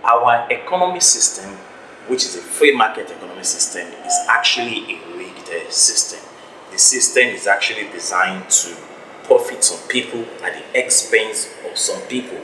Our economic system, which is a free market economic system, is actually a rigged system. The system is actually designed to profit some people at the expense of some people.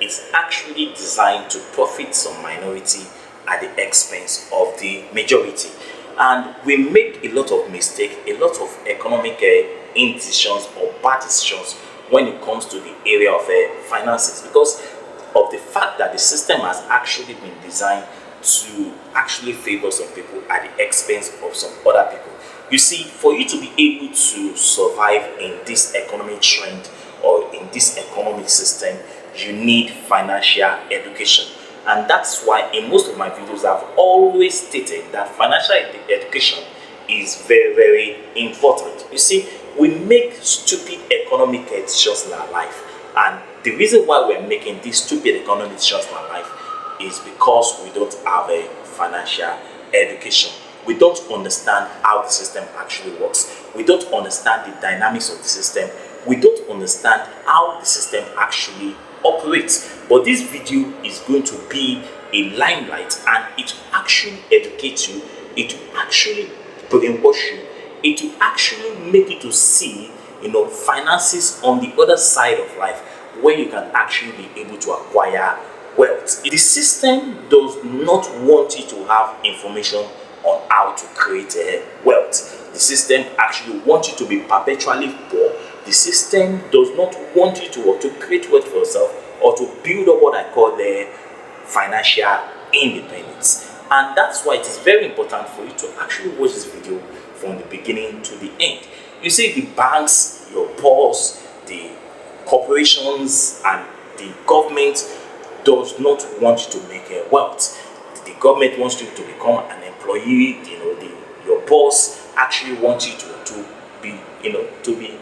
It's actually designed to profit some minority at the expense of the majority. And we make a lot of mistakes, a lot of economic indecisions or bad decisions when it comes to the area of finances, because of the fact that the system has actually been designed to actually favor some people at the expense of some other people. You see, for you to be able to survive in this economic trend or in this economic system, you need financial education. And that's why in most of my videos I've always stated that financial education is very, very important. You see, we make stupid economic decisions in our life, and the reason why we're making these stupid economic decisions in our life is because we don't have a financial education. We don't understand how the system actually works. We don't understand the dynamics of the system. We don't understand how the system actually operates. But this video is going to be a limelight, and it will actually educate you. It will actually brainwash you. It will actually make you to see, finances on the other side of life, where you can actually be able to acquire wealth. The system does not want you to have information on how to create wealth. The system actually wants you to be perpetually poor. The system does not want you to create wealth for yourself or to build up what I call the financial independence. And that's why it is very important for you to actually watch this video from the beginning to the end. You see, the banks, your boss, the corporations, and the government does not want you to make wealth. The government wants you to become an employee. Your boss actually wants you to be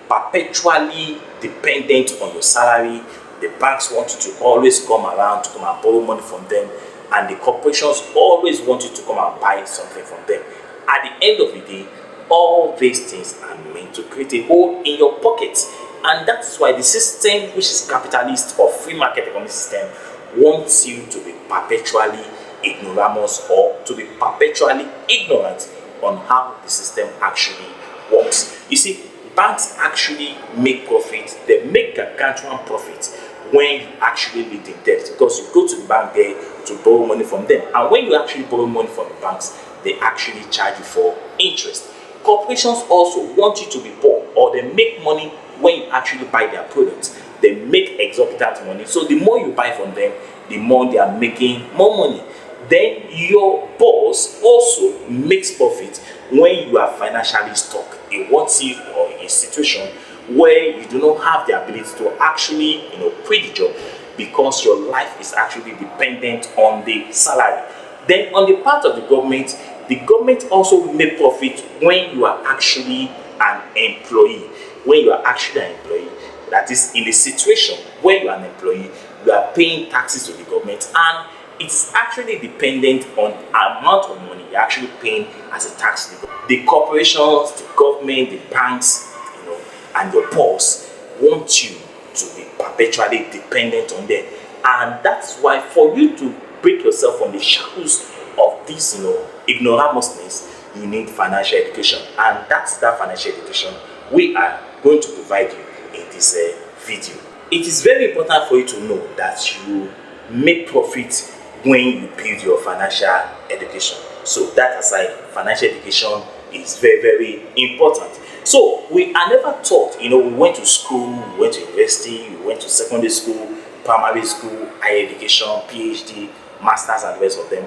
perpetually dependent on your salary. The banks want you to always come around to come and borrow money from them, and the corporations always want you to come and buy something from them. At the end of the day, all these things are meant to create a hole in your pocket. And that's why the system, which is capitalist or free market economic system, wants you to be perpetually ignoramus or to be perpetually ignorant on how the system actually works. You see, banks actually make profit. They make gargantuan profit when you actually lead in debt, because you go to the bank there to borrow money from them. And when you actually borrow money from the banks, they actually charge you for interest. Corporations also want you to be poor, or they make money when you actually buy their products. They make exorbitant money. So the more you buy from them, the more they are making more money. Then your boss also makes profit when you are financially stuck. He wants you or in a situation where you do not have the ability to actually quit the job, because your life is actually dependent on the salary. Then on the part of the government also make profit when you are actually an employee. When you are actually an employee, that is in a situation where you are an employee, you are paying taxes to the government, and it's actually dependent on amount of money you're actually paying as a tax to the government. The corporations, the government, the banks, and your boss want you to be perpetually dependent on them. And that's why for you to break yourself from the shackles of this ignoramusness, you need financial education. And that's that financial education we are going to provide you in this video. It is very important for you to know that you make profit when you build your financial education. So that aside, financial education is very, very important. So we are never taught, we went to school, we went to university, we went to secondary school, primary school, higher education, PhD, masters, and the rest of them.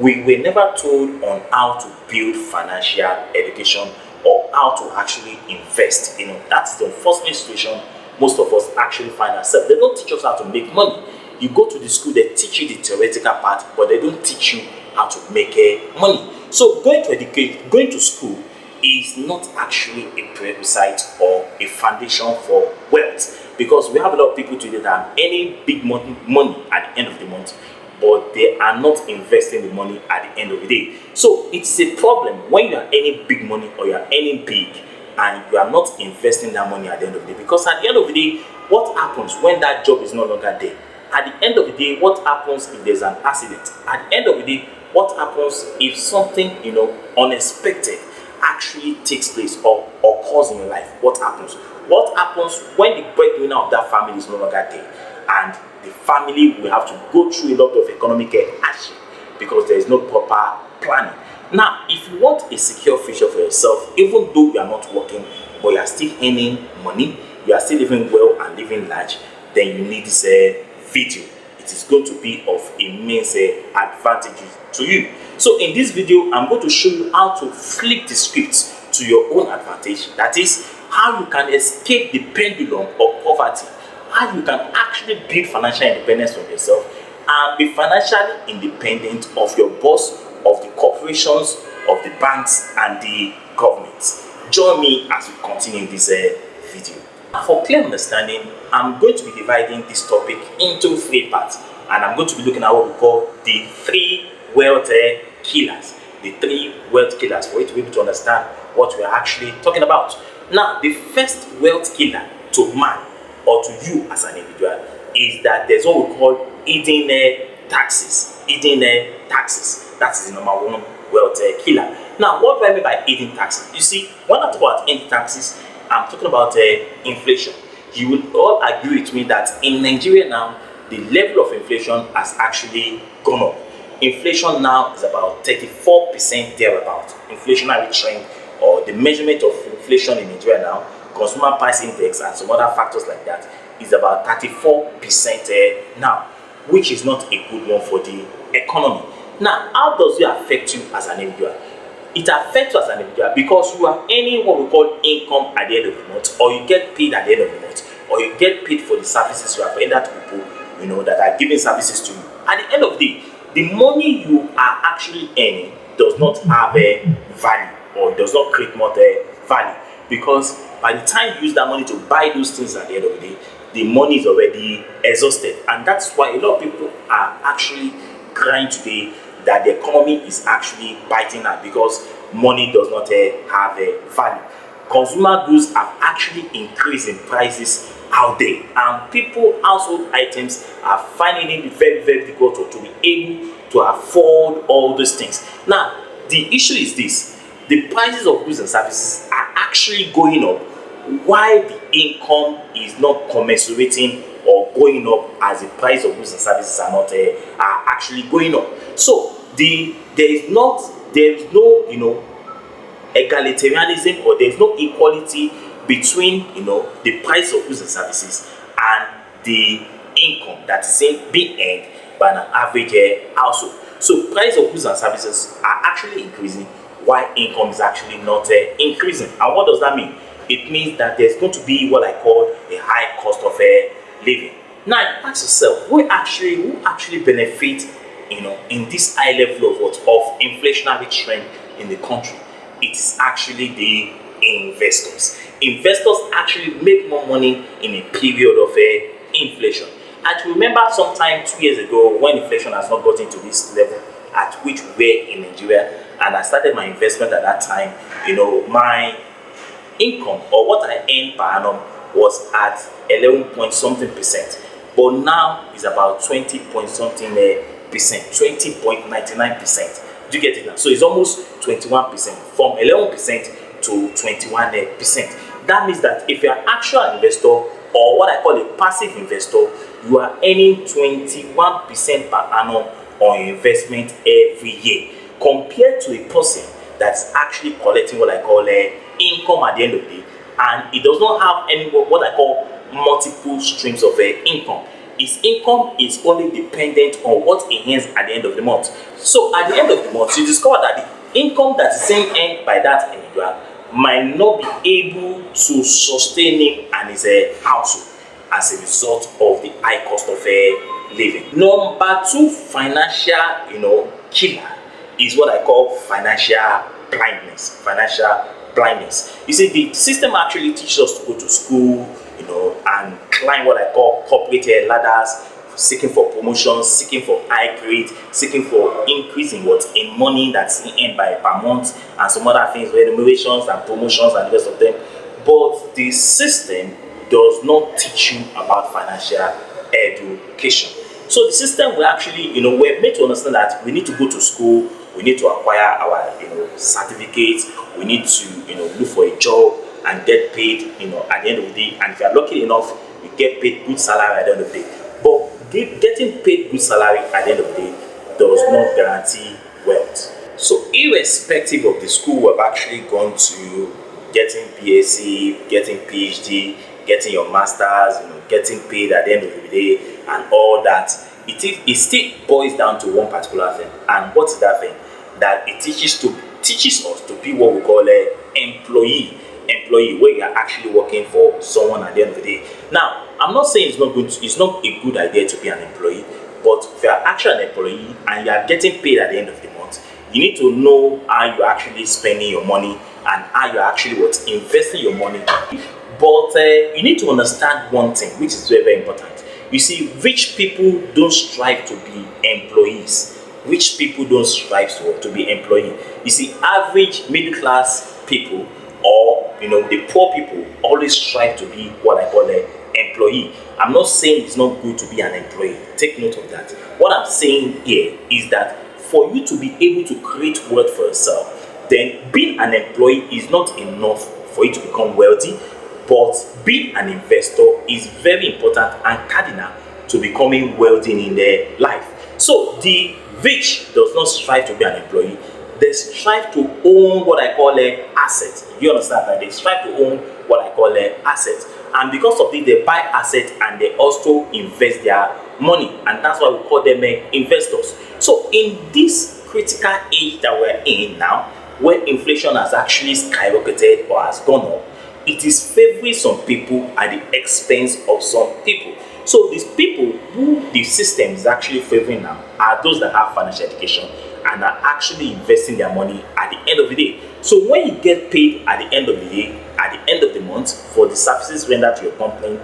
We were never told on how to build financial education or how to actually invest. That's the unfortunate situation most of us actually find ourselves. They don't teach us how to make money. You go to the school, they teach you the theoretical part, but they don't teach you how to make money. So going to school is not actually a prerequisite or a foundation for wealth, because we have a lot of people today that are earning big money at the end of the month, but they are not investing the money at the end of the day. So it's a problem when you are earning big money or you are earning big and you are not investing that money at the end of the day, because at the end of the day, what happens when that job is no longer there? At the end of the day, what happens if there's an accident? At the end of the day, what happens if something unexpected actually takes place or occurs in your life? What happens? What happens when the breadwinner of that family is no longer there, and the family will have to go through a lot of economic hardship because there is no proper planning? Now, if you want a secure future for yourself, even though you are not working, but you are still earning money, you are still living well and living large, then you need this video. It is going to be of immense advantage to you. So in this video, I'm going to show you how to flip the script to your own advantage. That is how you can escape the pendulum of poverty, how you can actually build financial independence for yourself and be financially independent of your boss, of the corporations, of the banks and the government. Join me as we continue this video. For clear understanding, I'm going to be dividing this topic into 3 parts, and I'm going to be looking at what we call the 3 wealth killers. The 3 wealth killers, for you to be able to understand what we are actually talking about. Now, the first wealth killer to man or to you as an individual is that there's what we call hidden taxes. Hidden taxes. That is the number 1 wealth killer. Now, what do I mean by hidden taxes? You see, when I talk about hidden taxes, I'm talking about inflation. You will all agree with me that in Nigeria now, the level of inflation has actually gone up. Inflation now is about 34% thereabout. Inflationary trend, or the measurement of inflation in Nigeria now, consumer price index and some other factors like that, is about 34% now, which is not a good one for the economy. Now, how does it affect you as an individual? It affects you as an individual because you are earning what we call income at the end of the month, or you get paid at the end of the month, or you get paid for the services you have rendered to people that are giving services to you. At the end of the day, the money you are actually earning does not have a value, or it does not create more value, because by the time you use that money to buy those things at the end of the day, the money is already exhausted. And that's why a lot of people are actually crying today that the economy is actually biting out because money does not have a value. Consumer goods have actually increased in prices out there, and household items are finding it very, very difficult to be able to afford all those things. Now, the issue is this: the prices of goods and services are actually going up while the income is not commensurating or going up as the price of goods and services are actually going up. So there is no egalitarianism, or there is no equality between the price of goods and services and the income that is being earned by an average household. So price of goods and services are actually increasing while income is actually not increasing. And what does that mean? It means that there's going to be what I call a high cost of living. Now, ask yourself, who actually benefit in this high level of inflationary trend in the country? It's actually the investors. Investors actually make more money in a period of inflation. I remember sometime 2 years ago when inflation has not gotten to this level at which we were in Nigeria, and I started my investment at that time. My income, or what I earned per annum, was at 11 point something percent, but now is about 20 point something percent, 20.99%. Do you get it now? So it's almost 21%, from 11% to 21%. That means that if you're an actual investor, or what I call a passive investor, you are earning 21% per annum on your investment every year, compared to a person that's actually collecting what I call income at the end of the day, and it does not have any what I call multiple streams of income. His income is only dependent on what he earns at the end of the month. So at the end of the month, you discover that the income that is earned by that individual might not be able to sustain him and his household as a result of the high cost of living. Number 2 financial killer is what I call financial blindness. Financial blindness. You see, the system actually teaches us to go to school, and climb what I call corporate ladders, seeking for promotions, seeking for high grade, seeking for increasing in money that's earned by per month, and some other things, remunerations and promotions and the rest of them. But the system does not teach you about financial education. So the system will actually, we're made to understand that we need to go to school, we need to acquire our, certificates, we need to, look for a job and get paid, at the end of the day. And if you are lucky enough, you get paid good salary at the end of the day. But getting paid good salary at the end of the day does not guarantee wealth. So irrespective of the school we've actually gone to, getting BSc, getting PhD, getting your masters, getting paid at the end of the day and all that, it still boils down to one particular thing. And what is that thing? That it teaches us to be what we call a employee, where you are actually working for someone at the end of the day. Now, I'm not saying it's not a good idea to be an employee, but if you are actually an employee and you are getting paid at the end of the month, you need to know how you're actually spending your money and how you're actually investing your money. But you need to understand one thing, which is very, very important. You see, rich people don't strive to be employees. Rich people don't strive to be employees. You see, average middle class people or the poor people always strive to be what I call an employee. I'm not saying it's not good to be an employee. Take note of that. What I'm saying here is that for you to be able to create wealth for yourself, then being an employee is not enough for you to become wealthy. But being an investor is very important and cardinal to becoming wealthy in their life. So the rich does not strive to be an employee. They strive to own what I call an asset. You understand that? They strive to own what I call an asset. And because of this, they buy assets and they also invest their money. And that's why we call them investors. So in this critical age that we're in now, where inflation has actually skyrocketed or has gone up, it is favoring some people at the expense of some people. So these people who the system is actually favoring now are those that have financial education and are actually investing their money at the end of the day. So when you get paid at the end of the day, at the end of the month for the services rendered to your company,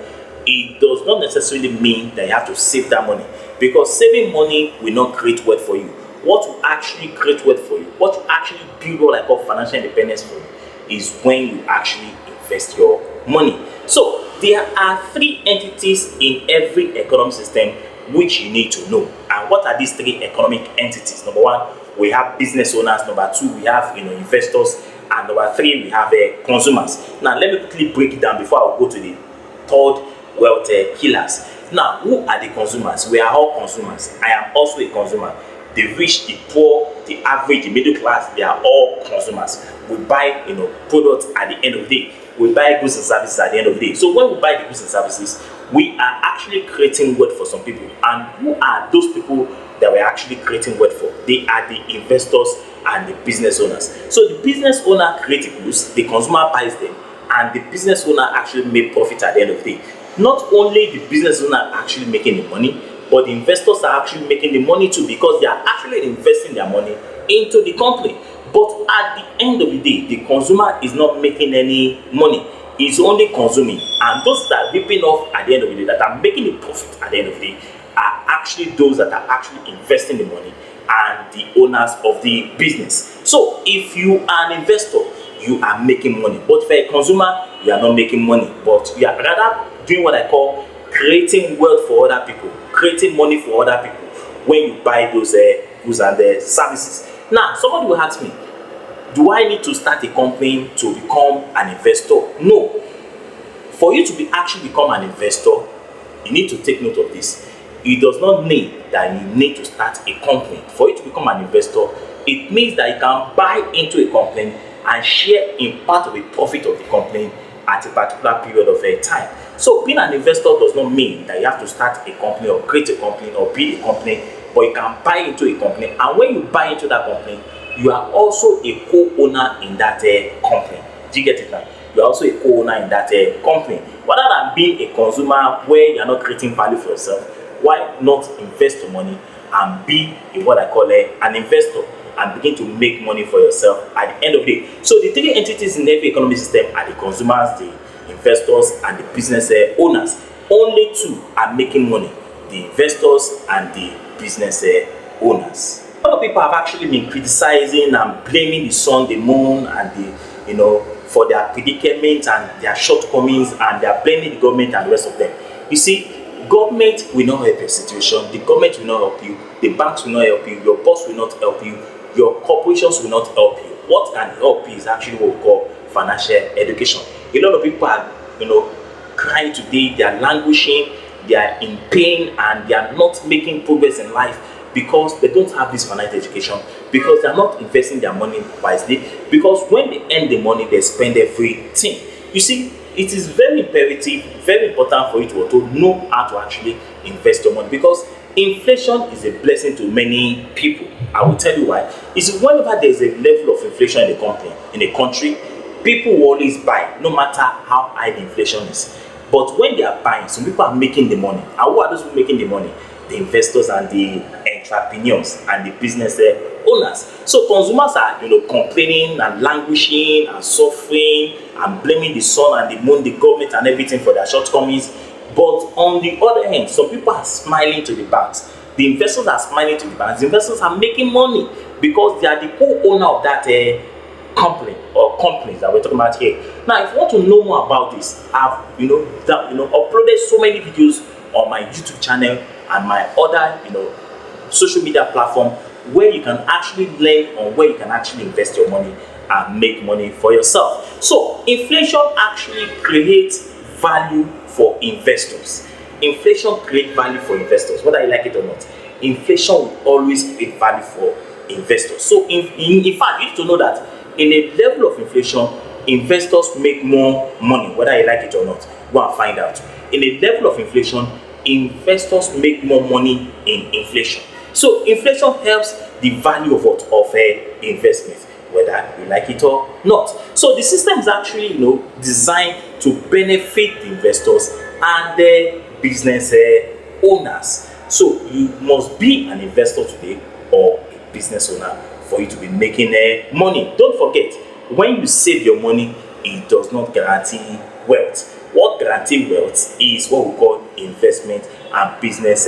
it does not necessarily mean that you have to save that money, because saving money will not create wealth for you. What will actually create wealth for you, what will actually build what I call financial independence for you, is when you actually invest your money. So there are three entities in every economic system which you need to know. And what are these three economic entities? Number one, we have business owners. Number two, we have investors. And number three, we have consumers. Now let me quickly break it down before I go to the third wealth killers. Now, who are the consumers? We are all consumers. I am also a consumer. The rich, the poor, the average, the middle class, they are all consumers. We buy products at the end of the day. We buy goods and services at the end of the day. So when we buy the goods and services, we are actually creating wealth for some people. And who are those people that we're actually creating wealth for? They are the investors and the business owners. So the business owner creates the goods, the consumer buys them, and the business owner actually makes profit at the end of the day. Not only the business owner actually making the money, but the investors are actually making the money too, because they are actually investing their money into the company. But at the end of the day, the consumer is not making any money. He's only consuming. And those that are ripping off at the end of the day, that are making the profit at the end of the day, are actually those that are actually investing the money and the owners of the business. So if you are an investor, you are making money. But for a consumer, you are not making money. But you are rather doing what I call creating wealth for other people, creating money for other people when you buy those goods and services. Now, somebody will ask me, do I need to start a company to become an investor? No. For you to actually become an investor, you need to take note of this. It does not mean that you need to start a company. For you to become an investor, it means that you can buy into a company and share in part of the profit of the company at a particular period of time. So being an investor does not mean that you have to start a company or create a company or build a company, but you can buy into a company, and when you buy into that company, you are also a co-owner in that company. Do you get it now? You are also a co-owner in that company. Rather than being a consumer where you are not creating value for yourself, why not invest your money and be what I call an investor and begin to make money for yourself at the end of the day? So the three entities in every economic system are the consumers, the investors, and the business owners. Only two are making money: the investors and the business owners. A lot of people have actually been criticizing and blaming the sun, the moon, and for their predicament and their shortcomings, and they are blaming the government and the rest of them. You see, government will not help your situation, the government will not help you, the banks will not help you, your boss will not help you, your corporations will not help you. What can help you is actually what we call financial education. A lot of people are, crying today, they are languishing, they are in pain, and they are not making progress in life because they don't have this financial education, because they are not investing their money wisely, because when they earn the money, they spend everything. You see, it is very imperative, very important for you to know how to actually invest your money, because inflation is a blessing to many people. I will tell you why. Is whenever there is a level of inflation in a country, people will always buy, no matter how high the inflation is. But when they are buying, some people are making the money. And who are those people making the money? The investors and the entrepreneurs and the business owners. So consumers are, complaining and languishing and suffering and blaming the sun and the moon, the government and everything for their shortcomings. But on the other hand, some people are smiling to the banks. The investors are smiling to the banks. The investors are making money because they are the co-owner of that company or companies that we're talking about here. Now, if you want to know more about this, I've uploaded so many videos on my YouTube channel and my other social media platform where you can actually learn on where you can actually invest your money and make money for yourself. So inflation actually creates value for investors. Inflation creates value for investors, whether you like it or not. Inflation will always create value for investors. So in fact, you need to know that in a level of inflation, investors make more money, whether you like it or not. Go and find out. In a level of inflation, investors make more money in inflation. So inflation helps the value of what? Of investment, whether you like it or not. So the system is actually designed to benefit the investors and the business owners. So you must be an investor today or a business owner for you to be making money. Don't forget, when you save your money, it does not guarantee wealth. What guarantees wealth is what we call investment and business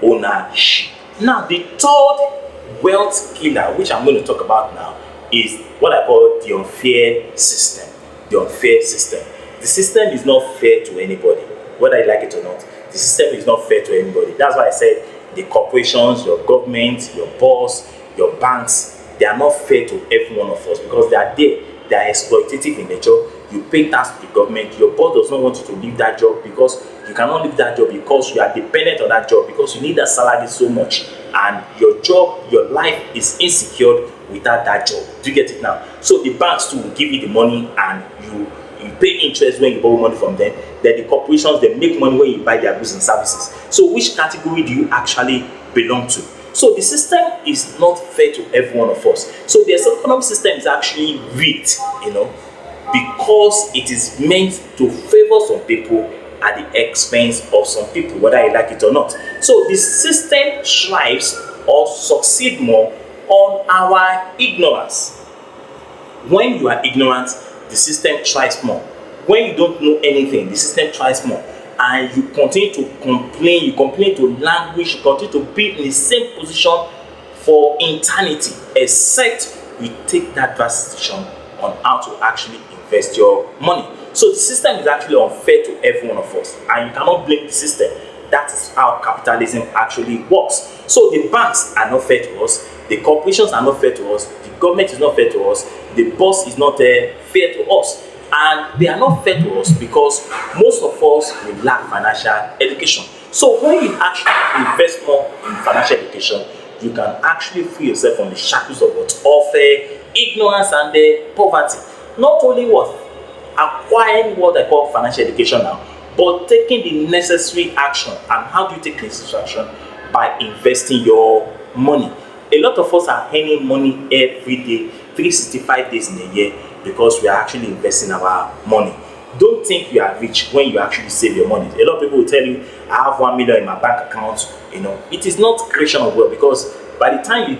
ownership. Now, the third wealth killer, which I'm going to talk about now, is what I call the unfair system. The unfair system. The system is not fair to anybody, whether you like it or not. The system is not fair to anybody. That's why I said the corporations, your government, your boss, your banks, they are not fair to every one of us because they are there. They are exploitative in nature. You pay tax to the government. Your boss does not want you to leave that job because you cannot leave that job because you are dependent on that job, because you need that salary so much, and your job, your life is insecure without that job. Do you get it now? So the banks too will give you the money, and you pay interest when you borrow money from them. Then the corporations, they make money when you buy their goods and services. So which category do you actually belong to? So the system is not fair to every one of us. So the economic system is actually rigged, because it is meant to favor some people at the expense of some people, whether you like it or not. So the system strives or succeeds more on our ignorance. When you are ignorant, the system tries more. When you don't know anything, the system tries more. And you continue to complain, you continue to languish, you continue to be in the same position for eternity, except you take that drastic decision on how to actually invest your money. So the system is actually unfair to every one of us, and you cannot blame the system. That is how capitalism actually works. So the banks are not fair to us, the corporations are not fair to us, the government is not fair to us, the boss is not fair to us. And they are not fair to us because most of us will lack financial education. So when you actually invest more in financial education, you can actually free yourself from the shackles of ignorance and poverty. Not only acquiring what I call financial education now, but taking the necessary action. And how do you take necessary action? By investing your money. A lot of us are earning money every day, 365 days in a year, because we are actually investing our money. Don't think you are rich when you actually save your money. A lot of people will tell you, I have 1 million in my bank account. It is not creation of wealth, because by the time you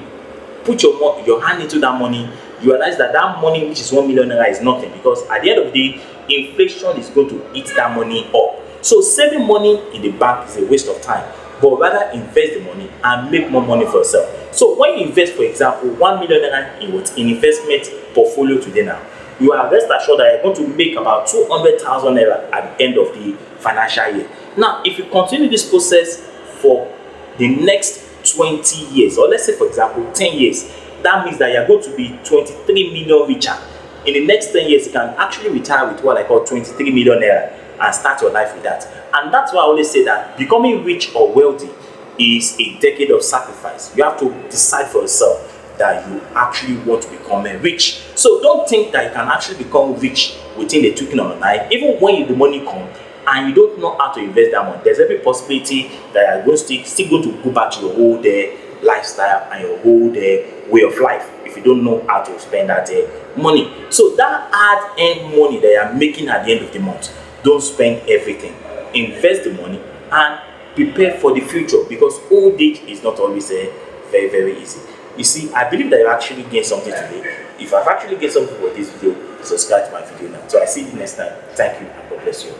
put your hand into that money, you realize that money, which is 1 million naira, is nothing, because at the end of the day, inflation is going to eat that money up. So saving money in the bank is a waste of time, but rather invest the money and make more money for yourself. So when you invest, for example, 1 million naira in investment portfolio today now, you are rest assured that you're going to make about 200,000 naira at the end of the financial year. Now, if you continue this process for the next 20 years, or let's say for example 10 years, that means that you're going to be 23 million richer. In the next 10 years, you can actually retire with what I call 23 million naira and start your life with that. And that's why I always say that becoming rich or wealthy is a decade of sacrifice. You have to decide for yourself that you actually want to become rich. So don't think that you can actually become rich within the twinkling of an eye. Even when the money comes and you don't know how to invest that money, there's every possibility that you're going to still going to go back to your old lifestyle and your old way of life if you don't know how to spend that money. So that hard-earned money that you're making at the end of the month, don't spend everything. Invest the money and prepare for the future, because old age is not always very, very easy. You see, I believe that you actually gained something today. If I've actually gained something for this video, subscribe to my video now. So I see you next time. Thank you and God bless you.